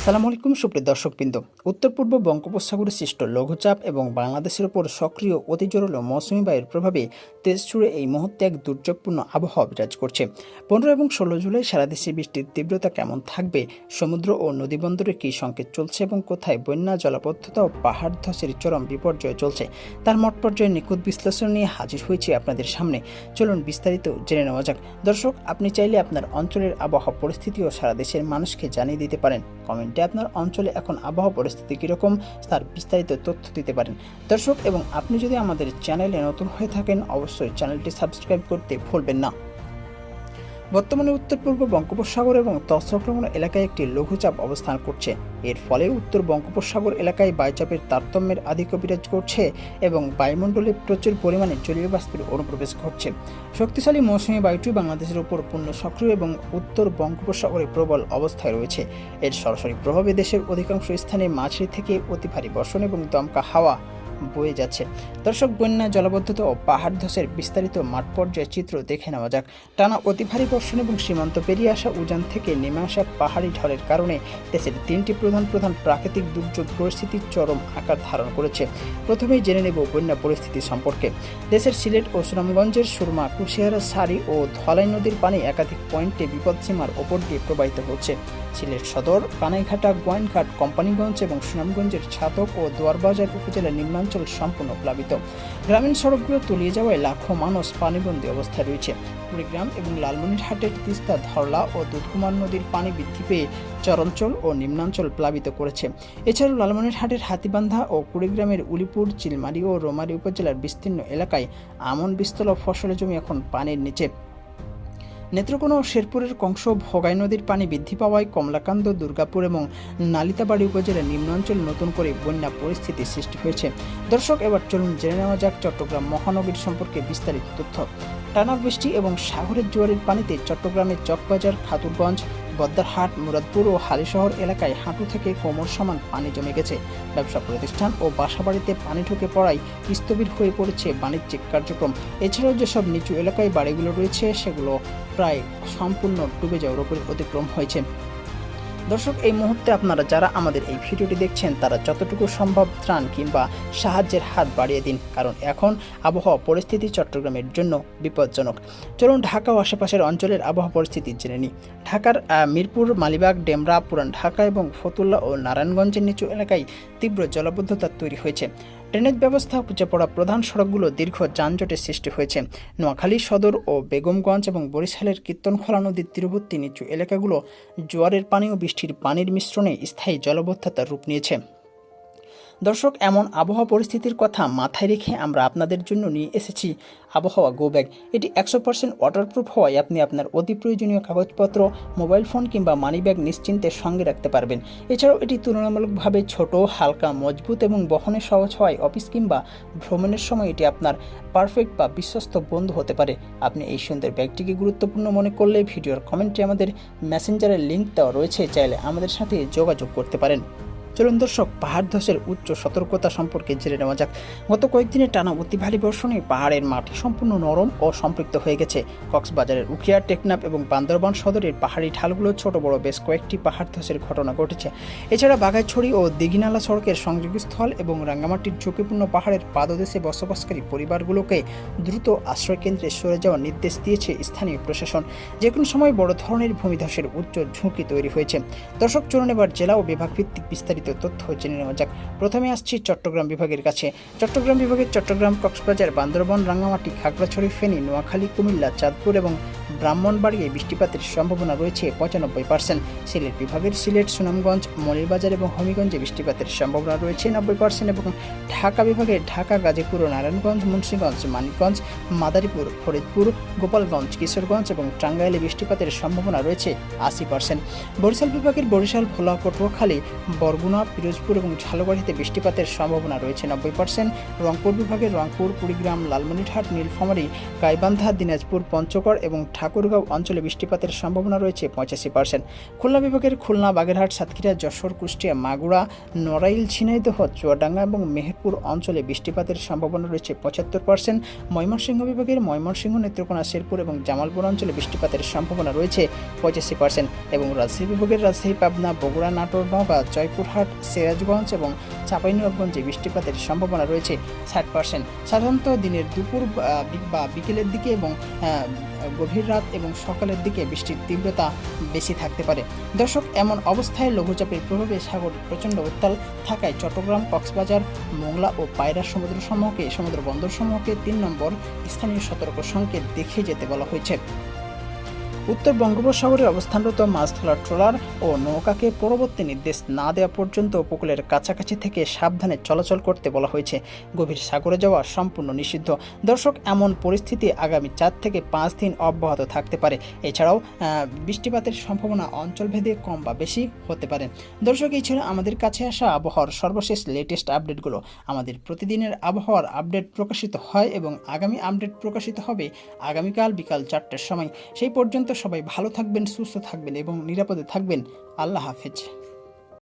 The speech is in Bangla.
আসসালামু আলাইকুম সুপ্রিয় দর্শকবৃন্দ। উত্তর পূর্ব বঙ্গোপসাগরে সৃষ্ট লঘুচাপ এবং বাংলাদেশের উপর সক্রিয় অতি জোরালো মৌসুমী বায়ুর প্রভাবে দেশ জুড়ে এই মুহূর্তে এক দুর্যোগপূর্ণ আবহাওয়া বিরাজ করছে। 15 এবং 16 জুলাই সারা দেশে বৃষ্টির তীব্রতা কেমন থাকবে, সমুদ্র ও নদীবন্দরে কী সংকেত চলছে এবং কোথায় বন্যা, জলাবদ্ধতা ও পাহাড় ধসের চরম বিপর্যয় চলছে, তার মঠ পর্যায়ে নিখুঁত বিশ্লেষণ নিয়ে হাজির হয়েছি আপনাদের সামনে। চলুন বিস্তারিত জেনে নেওয়া যাক। দর্শক, আপনি চাইলে আপনার অঞ্চলের আবহাওয়া পরিস্থিতি ও সারা দেশের মানুষকে জানিয়ে দিতে পারেন। কমেন্টে আপনার অঞ্চলে এখন আবহাওয়া পরিস্থিতি কীরকম তার বিস্তারিত তথ্য দিতে পারেন। দর্শক, এবং আপনি যদি আমাদের চ্যানেলে নতুন হয়ে থাকেন অবশ্যই চ্যানেলটি সাবস্ক্রাইব করতে ভুলবেন না। বর্তমানে উত্তর পূর্ব বঙ্গোপসাগর এবং তৎসংলগ্ন এলাকায় একটি লঘুচাপ অবস্থান করছে। এর ফলে উত্তর বঙ্গোপসাগর এলাকায় বায়ুচাপের তারতম্যের আধিক্য বিরাজ করছে এবং বায়ুমণ্ডলে প্রচুর পরিমাণে জলীয় বাষ্পের অনুপ্রবেশ ঘটছে। শক্তিশালী মৌসুমী বায়ুটি বাংলাদেশের উপর পূর্ণ সক্রিয় এবং উত্তর বঙ্গোপসাগরে প্রবল অবস্থায় রয়েছে। এর সরাসরি প্রভাবে দেশের অধিকাংশ স্থানে মাঝারি থেকে অতি ভারী বর্ষণ এবং দমকা হাওয়া বয়ে যাচ্ছে। দর্শক, বন্যা, জলাবদ্ধতা ও পাহাড় ধসের বিস্তারিত মাঠ পর্যায়ের চিত্র দেখে নেওয়া যাক। টানা অতি ভারী বর্ষণ এবং সীমান্ত পেরিয়ে আসা উজান থেকে নেমে আসা পাহাড়ি ঢলের কারণে দেশের তিনটি প্রধান প্রাকৃতিক দুর্যোগ পরিস্থিতির চরম আকার ধারণ করেছে। প্রথমেই জেনে নেব বন্যা পরিস্থিতি সম্পর্কে। দেশের সিলেট ও সুনামগঞ্জের সুরমা, কুশিয়ারা, সারি ও ধলাই নদীর পানি একাধিক পয়েন্টে বিপদসীমার ওপর দিয়ে প্রবাহিত হচ্ছে। সিলেট সদর, কানাইঘাটা, গোয়াইনঘাট, কোম্পানিগঞ্জ এবং সুনামগঞ্জের ছাতক ও দোয়ারবাজার উপজেলার নিম্নাঞ্চল সম্পূর্ণ প্লাবিত। গ্রামীণ সড়কগুলো তলিয়ে যাওয়ায় লাখো মানুষ পানিবন্দী অবস্থায় রয়েছে। কুড়িগ্রাম এবং লালমনিরহাটের তিস্তা, ধরলা ও দুধকুমার নদীর পানি বৃদ্ধি পেয়ে চরাঞ্চল ও নিম্নাঞ্চল প্লাবিত করেছে। এছাড়াও লালমনিরহাটের হাতিবান্ধা ও কুড়িগ্রামের উলিপুর, চিলমারি ও রোমারি উপজেলার বিস্তীর্ণ এলাকায় আমন বিস্তল ফসলের জমি এখন পানির নিচে। নেত্রকোনা ও শেরপুরের কংস, ভোগাই নদীর পানি বৃদ্ধি পাওয়ায় কমলাকান্দ, দুর্গাপুর এবং নালিতাবাড়ি উপজেলার নিম্নাঞ্চল নতুন করে বন্যা পরিস্থিতির সৃষ্টি হয়েছে। দর্শক, এবার চলুন জেনে নেওয়া যাক চট্টগ্রাম মহানগরী সম্পর্কে বিস্তারিত তথ্য। টানা বৃষ্টি এবং সাগরের জোয়ারের পানিতে চট্টগ্রামের চকবাজার, খাতুরগঞ্জ, বদ্দারহাট, মুরাদপুর ও হালিশহর এলাকায় হাঁটু থেকে কোমর সমান পানি জমে গেছে। ব্যবসা প্রতিষ্ঠান ও বাসাবাড়িতে পানি ঢুকে পড়ায় স্থবির হয়ে পড়েছে বাণিজ্যিক কার্যক্রম। এছাড়াও যেসব নিচু এলাকায় বাড়িগুলো রয়েছে সেগুলো প্রায় সম্পূর্ণ ডুবে যাওয়ার উপর অতিক্রম হয়েছে। দর্শক, এই মুহূর্তে আপনারা যারা আমাদের এই ভিডিওটি দেখছেন তারা যতটুকু সম্ভব ত্রাণ কিংবা সাহায্যের হাত বাড়িয়ে দিন, কারণ এখন আবহাওয়া পরিস্থিতি চট্টগ্রামের জন্য বিপজ্জনক। চলুন ঢাকা ও আশেপাশের অঞ্চলের আবহাওয়া পরিস্থিতি জেনে নিই। ঢাকার মিরপুর, মালিবাগ, ডেমরা, পুরান ঢাকা এবং ফতুল্লা ও নারায়ণগঞ্জের নিচু এলাকায় তীব্র জলাবদ্ধতা তৈরি হয়েছে। ড্রেনেজ ব্যবস্থা উপচে পড়া প্রধান সড়কগুলো দীর্ঘ যানজটের সৃষ্টি হয়েছে। নোয়াখালী সদর ও বেগমগঞ্জ এবং বরিশালের কীর্তনখোলা নদীর তীরবর্তী নিচু এলাকাগুলো জোয়ারের পানি ও বৃষ্টির পানির মিশ্রণে স্থায়ী জলাবদ্ধতার রূপ নিয়েছে। দর্শক, এমন আবহাওয়া পরিস্থিতির কথা মাথায় রেখে আমরা আপনাদের জন্য নিয়ে এসেছি আবহাওয়া গো ব্যাগ। এটি 100% ওয়াটারপ্রুফ হওয়ায় আপনি আপনার অতি প্রয়োজনীয় কাগজপত্র, মোবাইল ফোন কিংবা মানি ব্যাগ নিশ্চিন্তে সঙ্গে রাখতে পারবেন। এছাড়াও এটি তুলনামূলকভাবে ছোট, হালকা, মজবুত এবং বহনে সহজ হওয়ায় অফিস কিংবা ভ্রমণের সময় এটি আপনার পারফেক্ট বা বিশ্বস্ত বন্ধু হতে পারে। আপনি এই সুন্দর ব্যাগটিকে গুরুত্বপূর্ণ মনে করলে ভিডিওর কমেন্টে আমাদের মেসেঞ্জারের লিঙ্ক দেওয়া রয়েছে, চাইলে আমাদের সাথে যোগাযোগ করতে পারেন। চলুন দর্শক, পাহাড় ধসের উচ্চ সতর্কতা সম্পর্কে জেনে নেওয়া যাক। গত কয়েকদিনের টানা অতি ভারী বর্ষণে পাহাড়ের মাটি সম্পূর্ণ নরম ও সম্পৃক্ত হয়ে গেছে। কক্সবাজারের উখিয়া, টেকনাফ এবং বান্দরবান সদরের পাহাড়ি ঢালগুলো ছোট বড় বেশ কয়েকটি পাহাড় ধসের ঘটনা ঘটেছে। এছাড়া বাঘাইছড়ি ও দিঘিনালা সড়কের সংযোগস্থল এবং রাঙ্গামাটির ঝুঁকিপূর্ণ পাহাড়ের পাদদেশে বসবাসকারী পরিবারগুলোকে দ্রুত আশ্রয়কেন্দ্রে সরে যাওয়ার নির্দেশ দিয়েছে স্থানীয় প্রশাসন। যে কোনো সময় বড় ধরনের ভূমিধসের উচ্চ ঝুঁকি তৈরি হয়েছে। দর্শক, চলুন এবার জেলা ও বিভাগ ভিত্তিক বিস্তারিত তথ্য জেনে নেওয়া যাক। প্রথমে আসছি চট্টগ্রাম বিভাগের কাছে। চট্টগ্রাম বিভাগের চট্টগ্রাম, কক্সবাজার, বান্দরবান, রাঙ্গামাটি, খাগড়াছড়ি, ফেনী, নোয়াখালী, কুমিল্লা, চাঁদপুর এবং ব্রাহ্মণবাড়িয়ায় বৃষ্টিপাতের সম্ভাবনা রয়েছে 95%। সিলেট বিভাগের সিলেট, সুনামগঞ্জ, মৌলভীবাজার এবং হবিগঞ্জে বৃষ্টিপাতের সম্ভাবনা রয়েছে 90% এবং ঢাকা বিভাগের ঢাকা, গাজীপুর, নারায়ণগঞ্জ, মুন্সিগঞ্জ, মানিকগঞ্জ, মাদারীপুর, ফরিদপুর, গোপালগঞ্জ, কিশোরগঞ্জ এবং টাঙ্গাইলে বৃষ্টিপাতের সম্ভাবনা রয়েছে 80%। বরিশাল বিভাগের বরিশাল, ভোলা, পটুয়াখালী, বরগুনা, পিরোজপুর এবং ঝালকাঠিতে বৃষ্টিপাতের সম্ভাবনা রয়েছে 90%। রংপুর বিভাগের রংপুর, কুড়িগ্রাম, লালমনিরহাট, নীলফামারী, গাইবান্ধা, দিনাজপুর, পঞ্চগড় এবং ঢাকা ঠাকুরগাঁও অঞ্চলে বৃষ্টিপাতের সম্ভাবনা রয়েছে 85%। খুলনা বিভাগের খুলনা, বাগেরহাট, সাতক্ষীরা, যশোর, কুষ্টিয়া, মাগুরা, নড়াইল, ঝিনাইদহ, চুয়াডাঙ্গা এবং মেহেরপুর অঞ্চলে বৃষ্টিপাতের সম্ভাবনা রয়েছে 75%। ময়মনসিংহ বিভাগের ময়মনসিংহ, নেত্রকোনা, শেরপুর এবং জামালপুর অঞ্চলে বৃষ্টিপাতের সম্ভাবনা রয়েছে 85%। এবং রাজশাহী বিভাগের রাজশাহী, পাবনা, বগুড়া, নাটোর, নওগাঁ, জয়পুরহাট, সিরাজগঞ্জ এবং চাঁপাইনবাবগঞ্জে বৃষ্টিপাতের সম্ভাবনা রয়েছে 60%। সাধারণত দিনের দুপুর বা বিকেলের দিকে এবং গভীর রাত এবং সকালের দিকে বৃষ্টির তীব্রতা বেশি থাকতে পারে। দর্শক, এমন অবস্থায় লঘুচাপের প্রভাবে সাগর প্রচণ্ড উত্তাল থাকায় চট্টগ্রাম, কক্সবাজার, মোংলা ও পায়রা সমুদ্র বন্দরসমূহকে 3 নম্বর স্থানীয় সতর্ক সংকেত দেখিয়ে যেতে বলা হয়েছে। উত্তর বঙ্গোপসাগরে অবস্থানরত মাছ ধরার ট্রলার ও নৌকাকে পরবর্তী নির্দেশ না দেওয়া পর্যন্ত উপকূলের কাছাকাছি থেকে সাবধানে চলাচল করতে বলা হয়েছে। গভীর সাগরে যাওয়া সম্পূর্ণ নিষিদ্ধ। দর্শক, এমন পরিস্থিতি আগামী 4 থেকে 5 দিন অব্যাহত থাকতে পারে। এছাড়াও বৃষ্টিপাতের সম্ভাবনা অঞ্চলভেদে কম বা বেশি হতে পারে। দর্শক, এই ছিল আমাদের কাছে আসা আবহাওয়ার সর্বশেষ লেটেস্ট আপডেটগুলো। আমাদের প্রতিদিনের আবহাওয়ার আপডেট প্রকাশিত হয় এবং আগামী আপডেট প্রকাশিত হবে আগামীকাল বিকাল 4টার সময়। সেই পর্যন্ত সবাই ভালো থাকবেন, সুস্থ থাকবেন এবং নিরাপদে থাকবেন। আল্লাহ হাফেজ।